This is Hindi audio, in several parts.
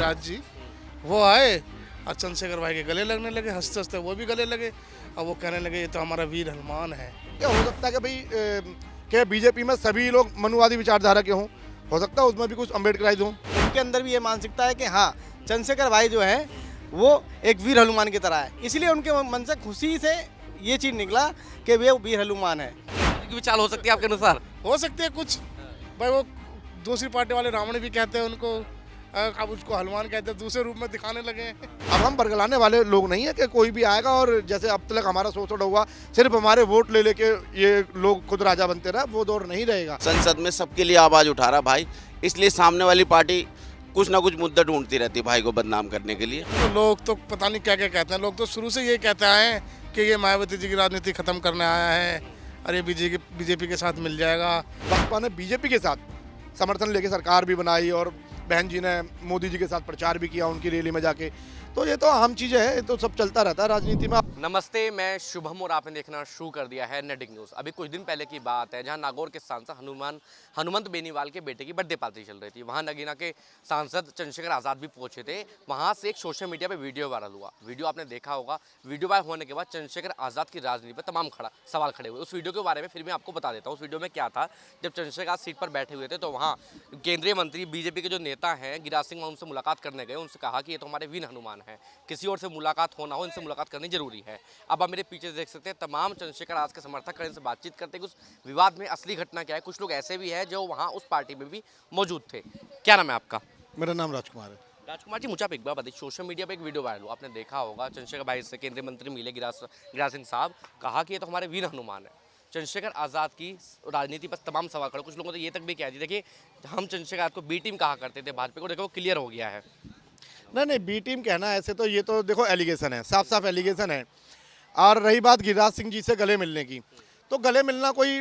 आजाद जी, वो आए और चंद्रशेखर भाई के गले लगने लगे, हंसते हंसते वो भी गले लगे। अब वो कहने लगे ये तो हमारा वीर हनुमान है। क्या हो सकता है कि भाई क्या बीजेपी में सभी लोग मनुवादी विचारधारा के हों? हो सकता है उसमें भी कुछ अम्बेडकराइज हों। उनके अंदर भी ये मानसिकता है कि हाँ, चंद्रशेखर भाई जो है वो एक वीर हनुमान की तरह है, इसलिए उनके मन से खुशी से ये चीज़ निकला कि वे वीर हनुमान है। की भी चाल हो सकती है आपके अनुसार? हो सकते हैं कुछ, भाई वो दूसरी पार्टी वाले रावण भी कहते हैं उनको, अब उसको हनुमान कहते हैं, दूसरे रूप में दिखाने लगे हैं। अब हम बरगलाने वाले लोग नहीं है कि कोई भी आएगा और जैसे अब तक हमारा शोषण हुआ सिर्फ हमारे वोट ले लेके ये लोग खुद राजा बनते रहे, वो दौर नहीं रहेगा। संसद में सबके लिए आवाज़ उठा रहा भाई, इसलिए सामने वाली पार्टी कुछ ना कुछ मुद्दा ढूंढती रहती है भाई को बदनाम करने के लिए। तो लोग तो पता नहीं क्या क्या कहते हैं, लोग तो शुरू से ये कहते आए हैं कि ये मायावती जी की राजनीति खत्म करने आया है, अरे बीजेपी के साथ मिल जाएगा। बसपा ने बीजेपी के साथ समर्थन लेके सरकार भी बनाई और बहन जी ने मोदी जी के साथ प्रचार भी किया उनकी रैली में जाके, तो ये तो आम चीज़ें हैं, ये तो सब चलता रहता है राजनीति में। नमस्ते, मैं शुभम और आपने देखना शुरू कर दिया है नेटिक न्यूज़। अभी कुछ दिन पहले की बात है जहां नागौर के सांसद हनुमंत बेनीवाल के बेटे की बर्थडे पार्टी चल रही थी। वहां नगीना के सांसद चंद्रशेखर आज़ाद भी पहुंचे थे। वहां से एक सोशल मीडिया पे वीडियो वायरल हुआ। वीडियो आपने देखा होगा। वीडियो वायरल होने के बाद चंद्रशेखर आज़ाद की राजनीति पर तमाम सवाल खड़े हुए। उस वीडियो के बारे में फिर मैं आपको बता देता हूँ। उस वीडियो में क्या था, जब चंद्रशेखर आज़ाद सीट पर बैठे हुए थे तो वहाँ केंद्रीय मंत्री बीजेपी के जो नेता हैं गिरिराज सिंह उनसे मुलाकात करने गए। उनसे कहा कि ये तो हमारे वीर हनुमान है, किसी और से मुलाकात होना हो इनसे मुलाकात करनी जरूरी है। अब आप मेरे पीछे देख सकते हैं तमाम चंद्रशेखर आज़ाद के समर्थक खड़े, इनसे बातचीत करते हैं। उस विवाद में असली घटना क्या है, कुछ लोग ऐसे भी हैं जो वहाँ उस पार्टी में भी मौजूद थे। क्या नाम है आपका? मेरा नाम राजकुमार है। राजकुमार जी, मुझे आप एक बार बताइए, सोशल मीडिया पे एक वीडियो वायरल हुआ, आपने देखा होगा। चंद्रशेखर भाई से केंद्रीय मंत्री मिले गिरिराज सिंह साहब, कहा कि ये तो हमारे वीर हनुमान है। चंद्रशेखर आज़ाद की राजनीति पर तमाम सवाल खड़े। कुछ लोगों ने ये तक भी कह दिया, देखिए हम चंद्रशेखर आज़ाद को बी टीम कहा करते थे भाजपा को, देखो वो क्लियर हो गया है। नहीं, बी टीम कहना ऐसे तो ये तो देखो एलिगेशन है, साफ साफ एलिगेशन है। और रही बात गिरिराज सिंह जी से गले मिलने की, तो गले मिलना कोई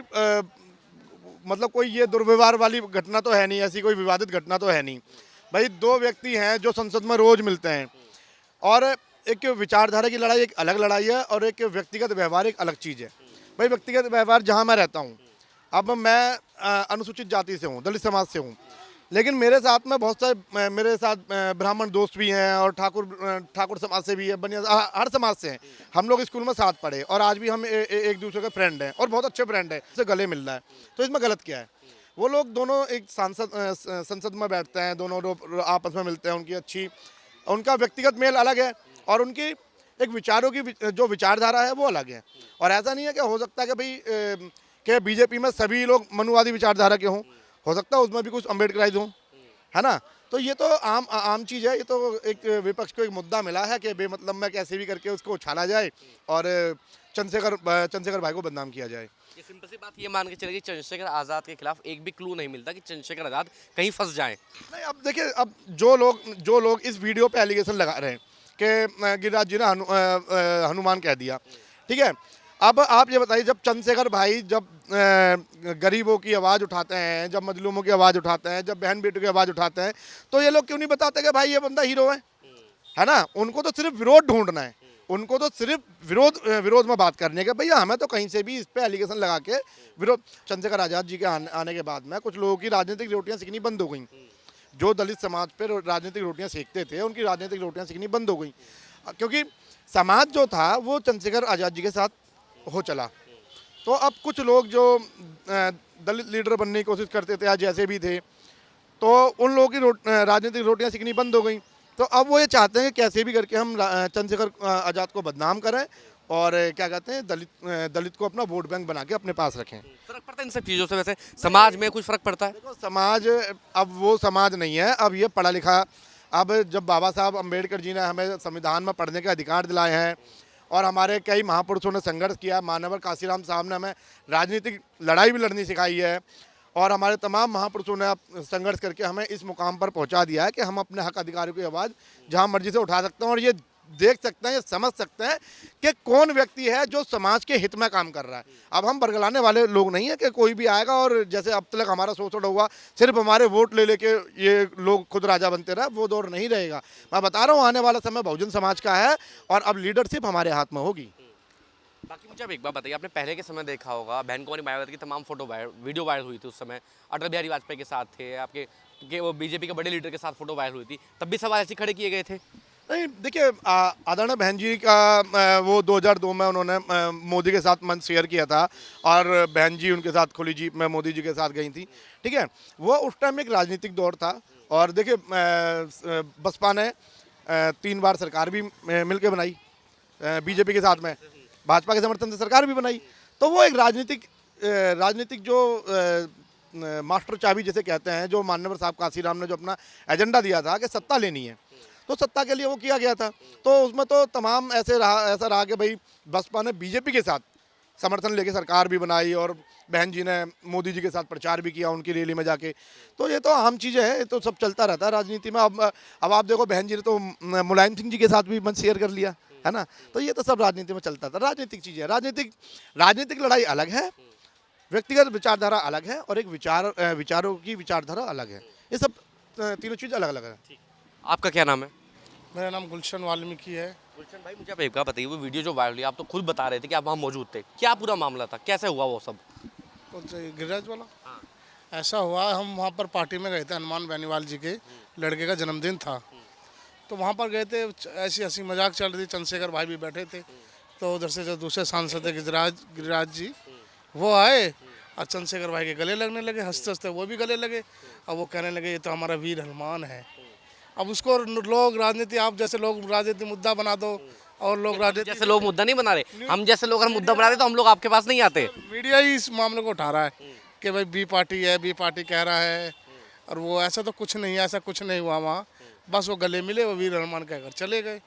मतलब कोई ये दुर्व्यवहार वाली घटना तो है नहीं, ऐसी कोई विवादित घटना तो है नहीं। भाई दो व्यक्ति हैं जो संसद में रोज मिलते हैं, और एक विचारधारा की लड़ाई एक अलग लड़ाई है और एक व्यक्तिगत व्यवहार एक अलग चीज़ है। भाई व्यक्तिगत व्यवहार जहाँ मैं रहता हूँ, अब मैं अनुसूचित जाति से हूँ, दलित समाज से हूँ, लेकिन मेरे साथ में बहुत सारे मेरे साथ ब्राह्मण दोस्त भी हैं और ठाकुर समाज से भी है, बनिया हर समाज से हैं। हम लोग स्कूल में साथ पढ़े और आज भी हम एक दूसरे के फ्रेंड हैं और बहुत अच्छे फ्रेंड हैं। इससे गले मिल रहा है तो इसमें गलत क्या है? वो लोग दोनों एक संसद में बैठते हैं, दोनों लोग आपस में मिलते हैं, उनका व्यक्तिगत मेल अलग है और उनकी एक विचारों की जो विचारधारा है वो अलग है। और ऐसा नहीं है कि हो सकता है कि भाई क्या बीजेपी में सभी लोग मनुवादी विचारधारा के हों? हो सकता है उसमें भी कुछ अम्बेडकराइज हों, है ना? तो ये तो आम चीज़ है। ये तो एक विपक्ष को एक मुद्दा मिला है कि बेमतलब में कैसे भी करके उसको उछाला जाए और चंद्रशेखर भाई को बदनाम किया जाए। ये सिंपल सी बात ये मान के चलिए, चंद्रशेखर आज़ाद के खिलाफ एक भी क्लू नहीं मिलता कि चंद्रशेखर आज़ाद कहीं फंस जाएं। नहीं, अब देखिए, अब जो लोग इस वीडियो पे एलिगेशन लगा रहे हैं कि गिरिराज जी ने हनुमान कह दिया, ठीक है। अब आप ये बताइए, जब चंद्रशेखर भाई जब गरीबों की आवाज़ उठाते हैं, जब मजलूमों की आवाज़ उठाते हैं, जब बहन बेटों की आवाज़ उठाते हैं, तो ये लोग क्यों नहीं बताते कि भाई ये बंदा हीरो है ना? उनको तो सिर्फ विरोध ढूंढना है, उनको तो सिर्फ विरोध में बात करनी है कि भैया हमें तो कहीं से भी इस पे एलिगेशन लगा के विरोध। चंद्रशेखर आज़ाद जी के आने के बाद में कुछ लोगों की राजनीतिक रोटियां सिकनी बंद हो गई। जो दलित समाज पर राजनीतिक रोटियां सेकते थे उनकी राजनीतिक रोटियां सिकनी बंद हो गई, क्योंकि समाज जो था वो चंद्रशेखर आज़ाद जी के साथ हो चला। तो अब कुछ लोग जो दलित लीडर बनने की कोशिश करते थे या जैसे भी थे, तो उन लोगों की राजनीतिक रोटियां सिकनी बंद हो गई। तो अब वो ये चाहते हैं कि कैसे भी करके हम चंद्रशेखर आज़ाद को बदनाम करें और क्या कहते हैं दलित को अपना वोट बैंक बना के अपने पास रखें। फर्क पड़ता है इन सब चीज़ों से? वैसे समाज में कुछ फर्क पड़ता है? देखो, समाज अब वो समाज नहीं है, अब ये पढ़ा लिखा। अब जब बाबा साहब अम्बेडकर जी ने हमें संविधान में पढ़ने के अधिकार दिलाए हैं और हमारे कई महापुरुषों ने संघर्ष किया, मानवर काशीराम साहब ने हमें राजनीतिक लड़ाई भी लड़नी सिखाई है और हमारे तमाम महापुरुषों ने संघर्ष करके हमें इस मुकाम पर पहुंचा दिया है कि हम अपने हक अधिकारों की आवाज़ जहां मर्जी से उठा सकते हैं और ये देख सकते हैं, ये समझ सकते हैं कि कौन व्यक्ति है जो समाज के हित में काम कर रहा है। अब हम बरगलाने वाले लोग नहीं है कि कोई भी आएगा और जैसे अब तक हमारा शोषण हुआ सिर्फ हमारे वोट ले लेके ये लोग खुद राजा बनते रहे, वो दौर नहीं रहेगा। मैं बता रहा हूँ, आने वाला समय बहुजन समाज का है और अब लीडरशिप हमारे हाथ में होगी। बाकी मुझे अब एक बात बताइए, आपने पहले के समय देखा होगा बहन कुमारी मायावती की तमाम वीडियो वायरल हुई थी। उस समय अटल बिहारी वाजपेयी के साथ थे, आपके कि वो बीजेपी के बड़े लीडर के साथ फोटो वायरल हुई थी, तब भी सवाल ऐसे खड़े किए गए थे। नहीं देखिए, आदरणीय बहन जी का वो 2002 में उन्होंने मोदी के साथ मंच शेयर किया था और बहन जी उनके साथ खुली जीप में मोदी जी के साथ गई थी, ठीक है। वो उस टाइम एक राजनीतिक दौर था और देखिए बसपा ने 3 बार सरकार भी मिलकर बनाई बीजेपी के साथ में, भाजपा के समर्थन से सरकार भी बनाई। तो वो एक राजनीतिक जो मास्टर चाबी जैसे कहते हैं, जो मान्यवर साहब काशीराम ने जो अपना एजेंडा दिया था कि सत्ता लेनी है, तो सत्ता के लिए वो किया गया था। तो उसमें तो तमाम ऐसा रहा कि भाई बसपा ने बीजेपी के साथ समर्थन लेके सरकार भी बनाई और बहन जी ने मोदी जी के साथ प्रचार भी किया उनकी रैली में जाके। तो ये तो आम चीज़ें हैं, ये तो सब चलता रहता है राजनीति में। अब आप देखो, बहन जी ने तो मुलायम सिंह जी के साथ भी मंच शेयर कर लिया है ना। तो ये तो सब राजनीति में चलता था, राजनीतिक चीज़ें। राजनीतिक लड़ाई अलग है, व्यक्तिगत विचारधारा अलग है और एक विचारों की विचारधारा अलग है। ये सब तीनों चीज़ अलग अलग है। आपका क्या नाम है? मेरा नाम गुलशन वाल्मीकि है। गुलशन भाई, मुझे आप एक बात बताइए, वो वीडियो जो वायरल हुई, आप तो खुद बता रहे थे कि आप वहाँ मौजूद थे, क्या पूरा मामला था, कैसे हुआ वो सब? गिरिराज वाला ऐसा हुआ, हम वहाँ पर पार्टी में गए थे, हनुमान बेनीवाल जी के लड़के का जन्मदिन था, तो वहाँ पर गए थे। ऐसी हंसी मजाक चल रही थी, चंद्रशेखर भाई भी बैठे थे। तो उधर से जो दूसरे सांसद है गिरिराज जी, वो आए और चंद्रशेखर भाई के गले लगने लगे, हंसते हंसते वो भी गले लगे और वो कहने लगे ये तो हमारा वीर हनुमान है। अब उसको लोग राजनीति, आप जैसे लोग राजनीति मुद्दा बना दो और लोग राजनीति, जैसे लोग मुद्दा नहीं बना रहे, हम जैसे लोग अगर मुद्दा बना रहे तो हम लोग आपके पास नहीं आते। मीडिया ही इस मामले को उठा रहा है कि भाई बी पार्टी है, बी पार्टी कह रहा है, और वो ऐसा तो कुछ नहीं है, ऐसा कुछ नहीं हुआ वहाँ। बस वो गले मिले, वो वीर हनुमान कहकर चले गए।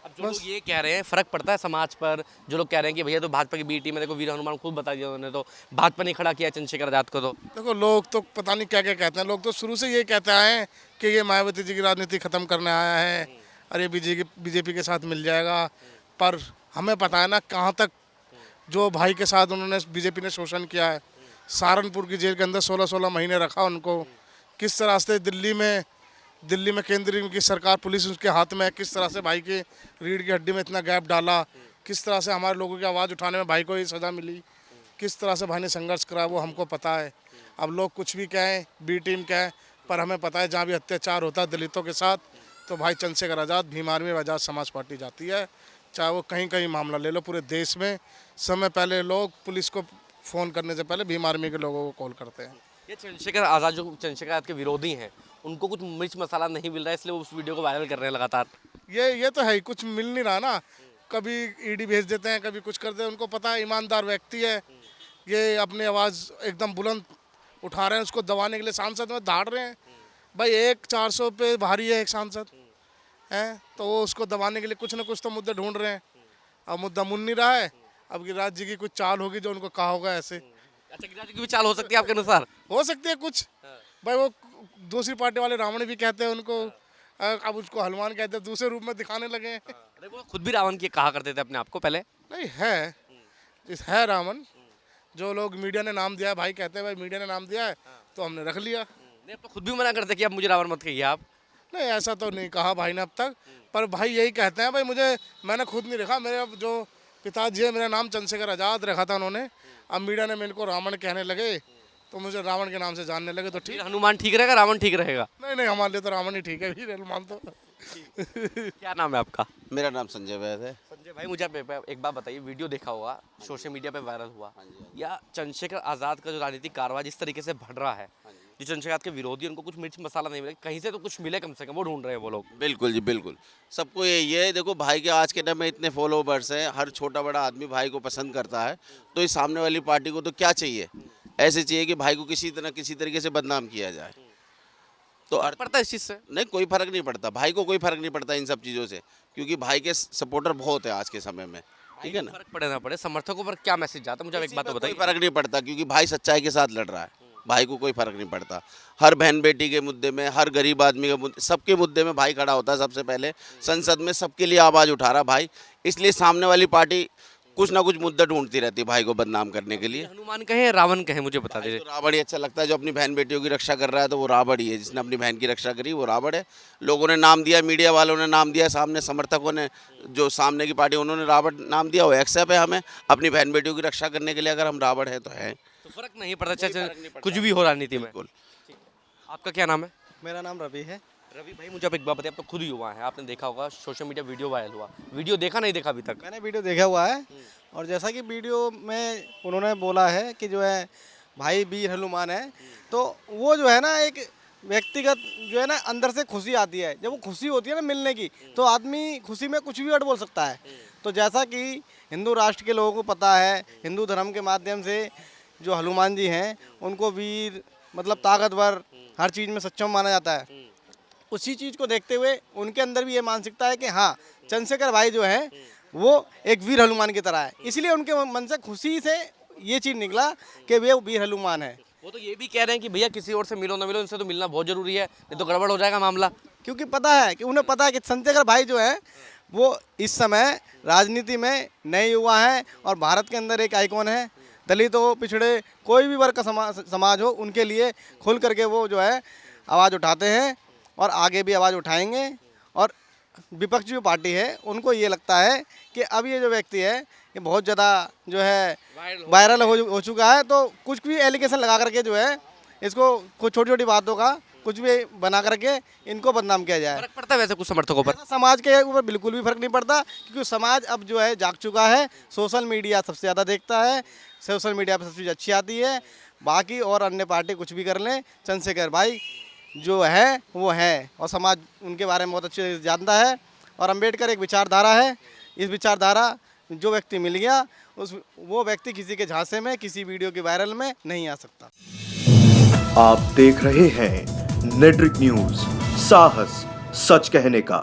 अब जो लोग ये कह रहे हैं, फर्क पड़ता है समाज पर, जो लोग कह रहे हैं कि भैया तो भाजपा की बी टीम है, देखो वीर हनुमान खुद बता दिया उन्होंने, तो भाजपा ने खड़ा किया चंद्रशेखर आजाद को। तो देखो, लोग तो पता नहीं क्या क्या कहते हैं, लोग तो शुरू से ये कहते आए हैं कि ये मायावती जी की राजनीति खत्म करने आया है और ये बीजेपी के साथ मिल जाएगा। पर हमें पता है ना कहाँ तक जो भाई के साथ उन्होंने बीजेपी ने शोषण किया है। सहारनपुर की जेल के अंदर 16-16 महीने रखा उनको, किस तरह से दिल्ली में केंद्र की सरकार, पुलिस उसके हाथ में है, किस तरह से भाई के रीढ़ की हड्डी में इतना गैप डाला, किस तरह से हमारे लोगों की आवाज़ उठाने में भाई को ये सज़ा मिली, किस तरह से भाई ने संघर्ष करा, वो हमको पता है। अब लोग कुछ भी कहें, बी टीम कहें, पर हमें पता है जहाँ भी अत्याचार होता है दलितों के साथ, तो भाई चंद्रशेखर आज़ाद, भीम आर्मी, आज़ाद समाज पार्टी जाती है। चाहे वो कहीं मामला ले लो, पूरे देश में समय पहले लोग पुलिस को फ़ोन करने से पहले भीम आर्मी के लोगों को कॉल करते हैं। ये चंद्रशेखर आजाद, जो चंद्रशेखर आजाद के विरोधी हैं, उनको कुछ मिर्च मसाला नहीं मिल रहा है, इसलिए वो उस वीडियो को वायरल कर रहे हैं लगातार। ये तो है ही, कुछ मिल नहीं रहा ना। कभी ईडी भेज देते हैं, कभी कुछ करते हैं। उनको पता है ईमानदार व्यक्ति है, ये अपनी आवाज़ एकदम बुलंद उठा रहे हैं, उसको दबाने के लिए सांसद में धाड़ रहे हैं। भाई 400 पे भारी है एक सांसद है, तो वो उसको दबाने के लिए कुछ ना कुछ तो मुद्दे ढूंढ रहे हैं। अब मुद्दा मुन नहीं रहा है। अब गिरिराज जी की कुछ चाल होगी जो उनको कहा होगा ऐसे। अच्छा, गिरिराज जी की भी चाल हो सकती है आपके अनुसार? हो सकती है कुछ। भाई वो दूसरी पार्टी वाले रावण भी कहते हैं उनको, अब उसको हनुमान कहते हैं, दूसरे रूप में दिखाने लगे हैं। देखो, खुद भी रावण की कहा करते थे अपने आप को पहले। नहीं है रावण, जो लोग मीडिया ने नाम दिया है, भाई कहते हैं भाई मीडिया ने नाम दिया है तो हमने रख लिया। नहीं, अब तो खुद भी मना करते कि अब मुझे रावण मत कहिए आप। नहीं, ऐसा तो नहीं कहा भाई ने अब तक, पर भाई यही कहते हैं। भाई मैंने खुद नहीं रखा, मेरे जो पिताजी है, मेरा नाम चंद्रशेखर आज़ाद रखा था उन्होंने। अब मीडिया ने मेरे को रावण कहने लगे तो मुझे रावण के नाम से जानने लगे, तो ठीक। हनुमान ठीक रहेगा, रावण ठीक रहेगा? नहीं, हमारे लिए तो रावण ही ठीक है, वीर हनुमान तो। क्या नाम है आपका? मेरा नाम संजय वैद है। संजय भाई, मुझे आप एक बात बताइए, वीडियो देखा होगा, सोशल मीडिया पे वायरल हुआ, या चंद्रशेखर आज़ाद का जो राजनीतिक कार्रवाई जिस तरीके से बढ़ रहा है, जो चंद्रशेखर आज़ाद के विरोधी, उनको कुछ मिर्च मसाला नहीं मिले, कहीं से तो कुछ मिले कम से कम, वो ढूंढ रहे हैं वो लोग। बिल्कुल जी, बिल्कुल। सबको ये है, देखो भाई के आज के टाइम में इतने फॉलोवर्स हैं, हर छोटा बड़ा आदमी भाई को पसंद करता है, तो इस सामने वाली पार्टी को तो क्या चाहिए, ऐसे चाहिए कि भाई को किसी तरीके से बदनाम किया जाए। तो फर्क पड़ता है इस चीज़ से? नहीं, कोई फर्क नहीं पड़ता, भाई को कोई फर्क नहीं पड़ता इन सब चीज़ों से, क्योंकि भाई के सपोर्टर बहुत है आज के समय में, ठीक है ना। फर्क पड़े ना पड़े, समर्थकों पर क्या मैसेज जाता है, मुझे एक बात तो बताइए। कोई फर्क नहीं पड़ता, क्योंकि भाई सच्चाई के साथ लड़ रहा है, भाई को कोई फर्क नहीं पड़ता। हर बहन बेटी के मुद्दे में, हर गरीब आदमी के मुद्दे, सबके मुद्दे में भाई खड़ा होता है सबसे पहले। संसद में सबके लिए आवाज़ उठा रहा भाई, इसलिए सामने वाली पार्टी कुछ ना कुछ मुद्दा ढूंढती रहती है भाई को बदनाम करने के लिए। हनुमान कहे, रावण कहे, मुझे बता दीजिए। तो रावण ही अच्छा लगता है, जो अपनी बहन बेटियों की रक्षा कर रहा है तो वो रावण ही है, जिसने अपनी बहन की रक्षा करी वो रावण है। लोगों ने नाम दिया, मीडिया वालों ने नाम दिया, सामने समर्थकों ने, जो सामने की पार्टी, उन्होंने रावण नाम दिया, वो एक्सेप्ट है हमें अपनी बहन बेटियों की रक्षा करने के लिए। अगर हम रावण हैं तो है, तो फर्क नहीं पड़ता, चाहे कुछ भी हो राजनीति में। बिल्कुल। आपका क्या नाम है? मेरा नाम रवि है। रवि भाई मुझे आप एक बात बताइए, आप तो खुद युवा हैं, आपने देखा होगा सोशल मीडिया वीडियो वायरल हुआ, वीडियो देखा नहीं देखा अभी तक? मैंने वीडियो देखा हुआ है और जैसा कि वीडियो में उन्होंने बोला है कि जो है भाई वीर हनुमान है, तो वो जो है ना एक व्यक्तिगत जो है ना अंदर से खुशी आती है। जब वो खुशी होती है ना मिलने की, तो आदमी खुशी में कुछ भी वर्ड बोल सकता है। तो जैसा कि हिंदू राष्ट्र के लोगों को पता है, हिंदू धर्म के माध्यम से जो हनुमान जी हैं उनको वीर मतलब ताकतवर, हर चीज़ में सक्षम माना जाता है। उसी चीज़ को देखते हुए उनके अंदर भी ये मानसिकता है कि हाँ, चंद्रशेखर भाई जो है वो एक वीर हनुमान की तरह है। इसलिए उनके मन से खुशी से ये चीज़ निकला कि वे वीर हनुमान है। वो तो ये भी कह रहे हैं कि भैया किसी और से मिलो ना मिलो, इनसे तो मिलना बहुत जरूरी है, नहीं तो गड़बड़ हो जाएगा मामला। क्योंकि पता है कि उन्हें पता है कि चंद्रशेखर भाई जो है वो इस समय राजनीति में नए युवा हैं और भारत के अंदर एक आइकॉन है। दलित हो, पिछड़े, कोई भी वर्ग का समाज हो, उनके लिए खुल करके वो जो है आवाज़ उठाते हैं और आगे भी आवाज़ उठाएंगे। और विपक्ष जो पार्टी है उनको ये लगता है कि अब ये जो व्यक्ति है ये बहुत ज़्यादा जो है वायरल हो चुका है, तो कुछ भी एलिगेशन लगा करके जो है इसको कुछ छोटी छोटी बातों का कुछ भी बना करके इनको बदनाम किया जाए। फर्क पड़ता है वैसे कुछ समर्थकों पर? समाज के ऊपर बिल्कुल भी फर्क नहीं पड़ता, क्योंकि समाज अब जो है जाग चुका है। सोशल मीडिया सबसे ज़्यादा देखता है, सोशल मीडिया पर सबसे अच्छी आती है। बाकी और अन्य पार्टी कुछ भी कर लें, चंद्रशेखर भाई जो है वो है और समाज उनके बारे में बहुत अच्छे से जानता है। और अम्बेडकर एक विचारधारा है, इस विचारधारा जो व्यक्ति मिल गया वो व्यक्ति किसी के झांसे में, किसी वीडियो के वायरल में नहीं आ सकता। आप देख रहे हैं नेट्रिक न्यूज, साहस सच कहने का।